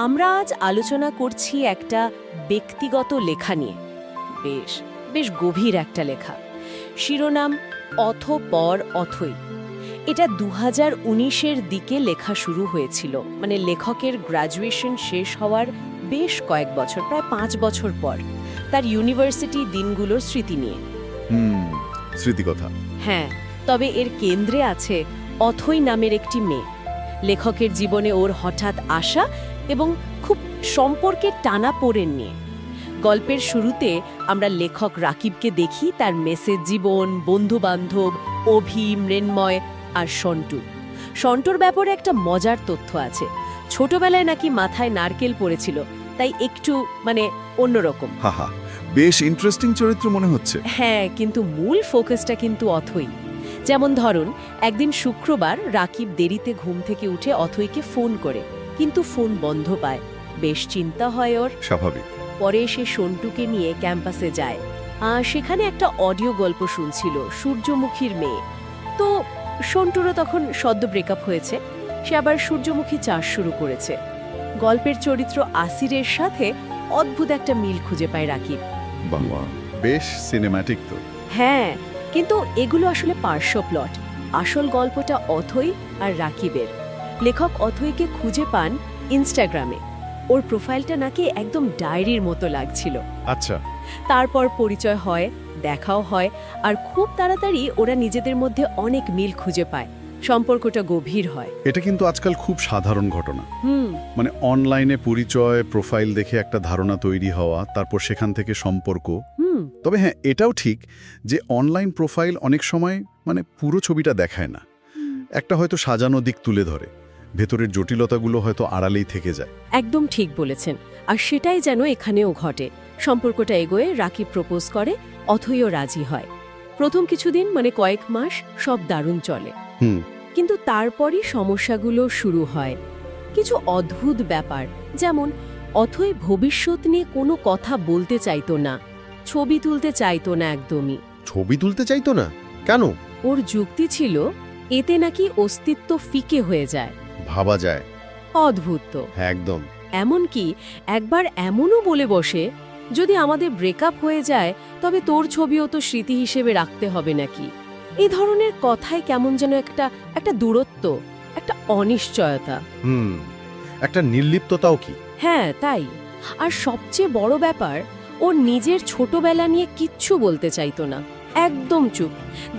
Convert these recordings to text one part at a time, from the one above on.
আমরা আজ আলোচনা করছি একটা ব্যক্তিগত লেখা নিয়ে। বেশ বেশ গভীর একটা লেখা। শিরোনাম অথপর অথই। এটা 2019-এর দিকে লেখা শুরু হয়েছিল, মানে লেখকের গ্র্যাজুয়েশন শেষ হওয়ার বেশ কয়েক বছর, প্রায় 5 বছর পর, তার ইউনিভার্সিটি দিনগুলোর স্মৃতি নিয়ে। স্মৃতিকথা। হ্যাঁ, তবে এর কেন্দ্রে আছে অথই নামের একটি মেয়ে। লেখকের জীবনে ওর হঠাৎ আসা এবং খুব সম্পর্কের টানাপোড়েন নিয়ে। গল্পের শুরুতে আমরা লেখক রাকিবকে দেখি তার মেসেজ জীবন, বন্ধুবান্ধব, অভি, মৃন্ময় আর সন্টু। সন্টুর ব্যাপারে একটা মজার তথ্য আছে। ছোটবেলায় নাকি মাথায় নারকেল পড়েছিল, তাই একটু অন্যরকম। হাহা, বেশ ইন্টারেস্টিং চরিত্র মনে হচ্ছে। হ্যাঁ, কিন্তু মূল ফোকাসটা কিন্তু অথই। যেমন ধরুন, একদিন শুক্রবার রাকিব দেরিতে ঘুম থেকে উঠে অথইকে ফোন করে, কিন্তু ফোন বন্ধ পায়। বেশ চিন্তা হয় ওর। স্বাভাবিক। পরে সে সন্টুকে নিয়ে ক্যাম্পাসে যায়। সেখানে একটা অডিও গল্প শুনছিল, সূর্যমুখীর মেয়ে। তো সন্টুরও তখন সদ্য ব্রেকআপ হয়েছে, সে আবার সূর্যমুখী চাষ শুরু করেছে। গল্পের চরিত্র আসিরের সাথে অদ্ভুত একটা মিল খুঁজে পায় রাকিব। বাবা, বেশ সিনেম্যাটিক তো। হ্যাঁ, কিন্তু এগুলো আসলে পার্শ্ব প্লট। আসল গল্পটা অথই আর রাকিবের। লেখক অথইকে খুঁজে পান ইনস্টাগ্রামে। ওর প্রোফাইলটা নাকি একদম ডায়েরির মতো লাগছিল। আচ্ছা। তারপর পরিচয় হয়, দেখাও হয়, আর খুব তাড়াতাড়ি ওরা নিজেদের মধ্যে অনেক মিল খুঁজে পায়। সম্পর্কটা গভীর হয়। এটা কিন্তু আজকাল খুব সাধারণ ঘটনা। হুম, অনলাইনে পরিচয়, প্রোফাইল দেখে একটা ধারণা তৈরি হওয়া, তারপর সেখান থেকে সম্পর্ক। তবে হ্যাঁ, এটাও ঠিক যে অনলাইন প্রোফাইল অনেক সময় পুরো ছবিটা দেখায় না। একটা হয়তো সাজানো দিক তুলে ধরে, ভেতরের জটিলতাগুলো হয়তো আড়ালেই থেকে যায়। একদম ঠিক বলেছেন। আর সেটাই যেন এখানেও ঘটে। সম্পর্কটা এগোয়ে রাকিব প্রপোজ করে, অথইও রাজি হয়। প্রথম কিছুদিন কয়েক মাস সব দারুণ চলে। কিন্তু তারপরই সমস্যাগুলো শুরু হয়। কিছু অদ্ভুত ব্যাপার, যেমন অথই ভবিষ্যৎ নিয়ে কোনো কথা বলতে চাইতো না, ছবি তুলতে চাইতো না একদমই। ছবি তুলতে চাইতো না কেন? ওর যুক্তি ছিল এতে নাকি অস্তিত্ব ফিকে হয়ে যায়। ভাবা যায়। অদ্ভুত তো। একদম। এমনকি একবার এমনও বলে বসে, যদি আমাদের ব্রেকআপ হয়ে যায় তবে তোর ছবিও তো স্মৃতি হিসেবে রাখতে হবে নাকি। এই ধরনের কথায় কেমন যেন একটা দূরত্ব, একটা অনিশ্চয়তা। একটা নির্লিপ্ততাও কি। হ্যাঁ, তাই। আর সবচেয়ে বড় ব্যাপার, ও নিজের ছোটবেলা নিয়ে কিচ্ছু বলতে চাইতো না। একদম চুপ।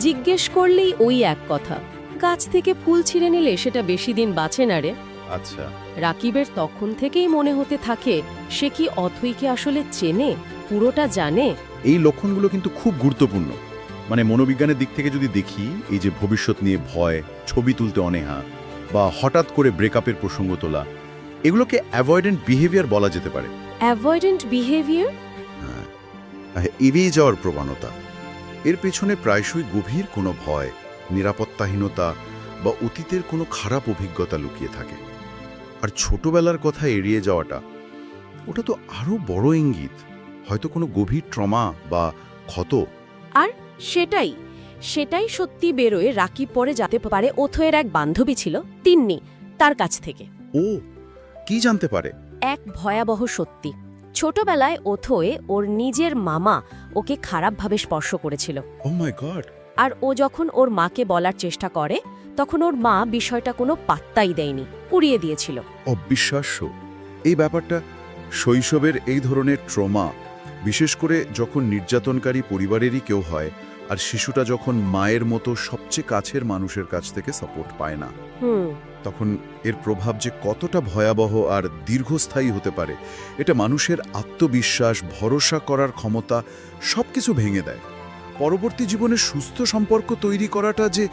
জিজ্ঞেস করলেই ওই এক কথা, গাছ থেকে ফুল ছিঁড়ে নিলে সেটা বেশি দিন বাঁচে না রে। আচ্ছা। রাকিবের তখন থেকেই মনে হতে থাকে, সে কি অথইকে আসলে চেনে, পুরোটা জানে। এই লক্ষণগুলো কিন্তু খুব গুরুত্বপূর্ণ। মনোবিজ্ঞানের দিক থেকে যদি দেখি, এই যে ভবিষ্যৎ নিয়ে ভয়, ছবি তুলতে অনীহা, বা হঠাৎ করে ব্রেকআপের প্রসঙ্গ তোলা, এগুলোকে অ্যাভয়েডেন্ট বিহেভিয়ার বলা যেতে পারে। Avoidant behaviour? এড়িয়ে যাওয়ার প্রবণতা। এর পেছনে প্রায়শই গভীর কোনো ভয়, নিরাপত্তাহীনতা বা অতীতের কোনো খারাপ অভিজ্ঞতা লুকিয়ে থাকে। আর ছোটবেলার কথা এড়িয়ে যাওয়াটা, ওটা তো আরও বড় ইঙ্গিত, হয়তো কোনো গভীর ট্রমা বা ক্ষত। আর সেটাই সত্যি বেরোয় রাকিব পরে যেতে পারে অথয়ের এক বান্ধবী ছিল তিন্নি, তার কাছ থেকে। ও কি জানতে পারে? এক ভয়াবহ সত্যি। ছোটবেলায় অথয়ে ওর নিজের মামা ওকে খারাপভাবে স্পর্শ করেছিল। ও মাই গড! আর ও যখন ওর মাকে বলার চেষ্টা করে, তখন ওর মা বিষয়টা কোনো পাত্তাই দেয়নি, উড়িয়ে দিয়েছিল। অবিশ্বাস্য। এই ব্যাপারটা শৈশবের এই ধরনের ট্রমা, বিশেষ করে যখন নির্যাতনকারী পরিবারেরই কেউ হয়, আর শিশুটা যখন মায়ের মতো সবচেয়ে কাছের মানুষের কাছ থেকে সাপোর্ট পায় না, তখন এর প্রভাব যে কতটা ভয়াবহ আর দীর্ঘস্থায়ী হতে পারে, এটা মানুষের আত্মবিশ্বাস, ভরসা করার ক্ষমতা সবকিছু ভেঙে দেয়। পরবর্তী জীবনে সুস্থ সম্পর্ক তৈরি করাটা যে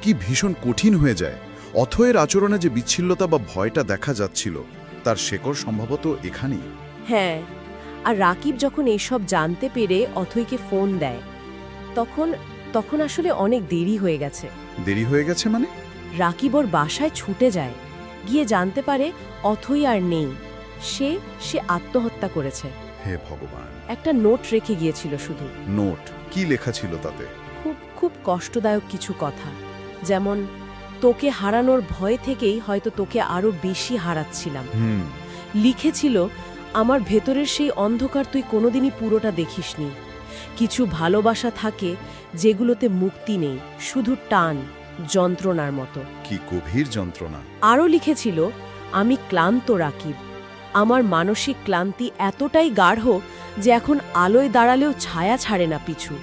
কি ভীষণ কঠিন হয়ে যায়। অথয়ের আচরণে যে বিচ্ছিন্নতা বা ভয়টা দেখা যাচ্ছিল, তার শেকড় সম্ভবত এখানেই। হ্যাঁ, আর রাকিব যখন এইসব জানতে পেরে অথইকে ফোন দেয়, তখন আসলে অনেক দেরি হয়ে গেছে। দেরি হয়ে গেছে মানে? রাকিব ওর বাসায় ছুটে যায়, গিয়ে জানতে পারে অথই আর নেই। সে আত্মহত্যা করেছে। হে ভগবান! একটা নোট রেখে গিয়েছিল শুধু। নোট? কি লেখা ছিল তাতে? খুব কষ্টদায়ক কিছু কথা, যেমন তোকে হারানোর ভয় থেকেই হয়তো তোকে আরো বেশি হারাচ্ছিলাম। লিখেছিল, আমার ভেতরের সেই অন্ধকার তুই কোনোদিনই পুরোটা দেখিসনি। কিছু ভালোবাসা থাকে যেগুলোতে মুক্তি নেই, শুধু টান, যন্ত্রণার মতো। কি গভীর যন্ত্রণা। আরও লিখেছিল, আমি ক্লান্ত রাকিব। আমার মানসিক ক্লান্তি এতটাই গাঢ় যে এখন আলোয় দাঁড়ালেও ছায়া ছাড়ে না পিছু।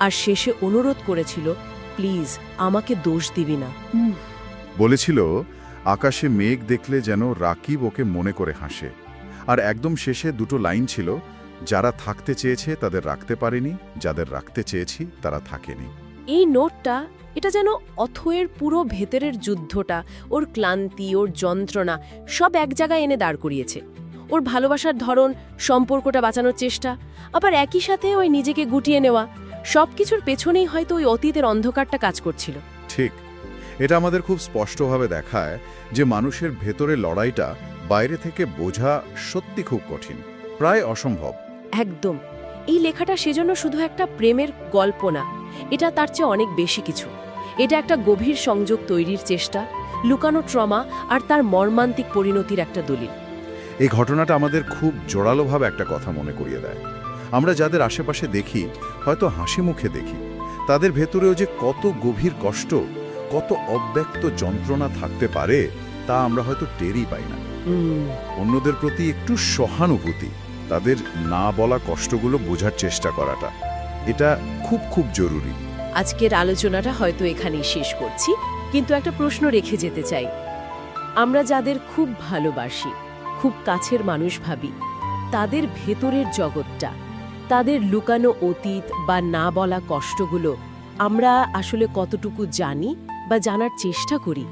আর শেষে অনুরোধ করেছিল, প্লিজ আমাকে দোষ দিবি না। বলেছিল, আকাশে মেঘ দেখলে যেন রাকিব ওকে মনে করে হাসে। আর একদম শেষে দুটো লাইন ছিল, যারা থাকতে চেয়েছে তাদের রাখতে পারেনি, যাদের রাখতে চেয়েছি তারা থাকেনি। এই নোটটা, এটা যেন অথয়ের পুরো ভেতরের যুদ্ধটা, ওর ক্লান্তি, ওর যন্ত্রণা সব এক জায়গায় এনে দাঁড় করিয়েছে। ওর ভালোবাসার ধরন, সম্পর্কটা বাঁচানোর চেষ্টা, আবার একই সাথে ওই নিজেকে গুটিয়ে নেওয়া, সব কিছুর পেছনেই হয়তো ওই অতীতের অন্ধকারটা কাজ করছিল। ঠিক, এটা আমাদের খুব স্পষ্টভাবে দেখায় যে মানুষের ভেতরে লড়াইটা বাইরে থেকে বোঝা সত্যি খুব কঠিন, প্রায় অসম্ভব। একদম। এই লেখাটা সেজন্য শুধু একটা প্রেমের গল্প না, এটা তার চেয়ে অনেক বেশি কিছু। এটা একটা গভীর সংযোগ তৈরির চেষ্টা, লুকানো ট্রমা আর তার মর্মান্তিক পরিণতির একটা দলিল। এই ঘটনাটা আমাদের খুব জোরালোভাবে একটা কথা মনে করিয়ে দেয়। আমরা যাদের আশেপাশে দেখি, হয়তো হাসি মুখে দেখি, তাদের ভেতরেও যে কত গভীর কষ্ট, কত অব্যক্ত যন্ত্রণা থাকতে পারে তা আমরা হয়তো টেরই পাই না। অন্যদের প্রতি একটু সহানুভূতি, তাদের না বলা কষ্টগুলো বোঝার চেষ্টা করাটা, এটা খুব খুব জরুরি। আজকের আলোচনাটা হয়তো এখানেই শেষ করছি, কিন্তু একটা প্রশ্ন রেখে যেতে চাই। আমরা যাদের খুব ভালোবাসি, খুব কাছের মানুষ ভাবি, তাদের ভেতরের জগৎটা, তাদের লুকানো অতীত বা না বলা কষ্টগুলো আমরা আসলে কতটুকু জানি বা জানার চেষ্টা করি?